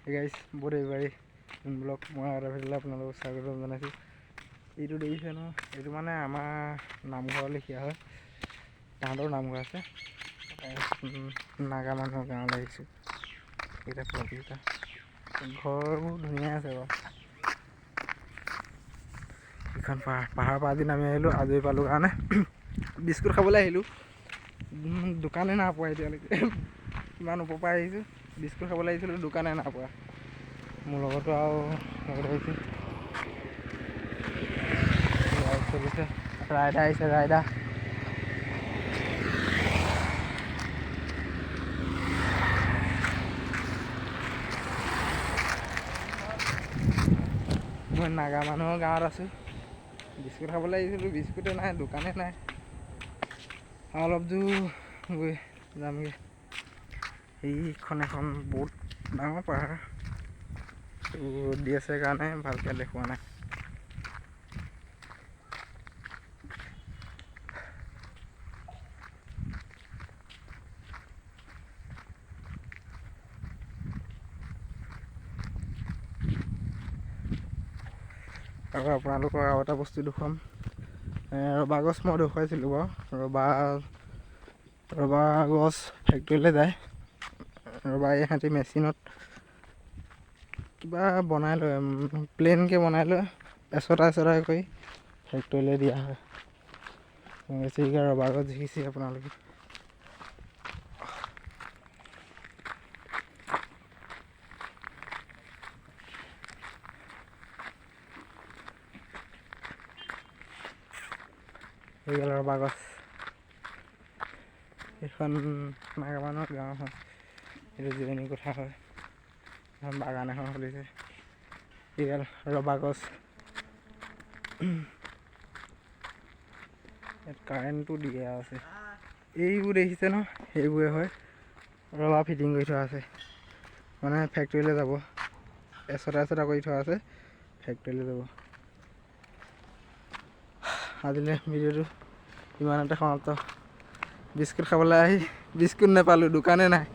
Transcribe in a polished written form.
Guys বহুত এইবাৰী blog মই আৰু ভিডিঅ'লৈ আপোনালোকক স্বাগতম জনাইছোঁ। এইটো দেখিছে ন, এইটো মানে আমাৰ নামঘৰ লেখীয়া হয়, তাহাঁতৰ নামঘৰ আছে। নাগা মানুহৰ গাঁৱলৈ আহিছোঁ। এইকেইটা প্ৰতিকেইটা ঘৰবোৰ ধুনীয়া আছে বাৰু। এইখন পাহাৰৰ পৰা আজি নামি আহিলোঁ, আজৰি পালোঁ কাৰণে বিস্কুট খাবলৈ আহিলোঁ। দোকানে নাই পোৱা এতিয়ালৈকে, ইমান ওপৰৰ পৰা আহিছোঁ। বিস্কুট খাবলৈ আহিছিলোঁ, দোকানে নাই পোৱা। মোৰ লগতো আৰু লগত আহিছে চলিছে। ৰাইডা আহিছে, ৰাইডা মই নাগা মানুহৰ গাঁৱত আছোঁ। বিস্কুট খাবলৈ আহিছিলোঁ, বিস্কুটে নাই, দোকানে নাই। অলপ দূৰ গৈ যামগৈ। এইখন এখন বহুত ডাঙৰ পাহাৰ, ৰ'দ দি আছে কাৰণে ভালকৈ দেখুওৱা নাই। আৰু আপোনালোকক আৰু এটা বস্তু দেখুৱাম। ৰবাৰ গছ মই দেখুৱাইছিলোঁ বাৰু। ৰবাৰ গছ ফেক্টৰীলৈ যায়। ৰবাৰ ইহঁতি মেচিনত কিবা বনাই লয়, প্লেনকৈ বনাই লয়, এচটা কৰি ফেক্টৰীলৈ দিয়া হয়। বেছিকৈ ৰবাৰ গছ দেখিছে আপোনালোকে। এইগাল ৰবাৰ গছ। এইখন নাগা মানুহৰ গাঁও হয়, এইটো জিৰণি কোঠা হয়। এখন বাগান এখন খুলিছে। এইগাল ৰবাৰ গছ। ইয়াত কাৰেণ্টটো দিয়া আছে। এইবোৰ দেখিছে ন, সেইবোৰে হয় ৰবাৰ ফিটিং কৰি থোৱা আছে, মানে ফেক্টৰীলৈ যাব। এচটা কৰি থোৱা আছে, ফেক্টৰীলৈ যাব। আজিলৈ ভিডিঅ'টো ইমানতে সমাপ্ত। বিস্কুট খাবলৈ আহি বিস্কুট নাপালোঁ, দোকানে নাই।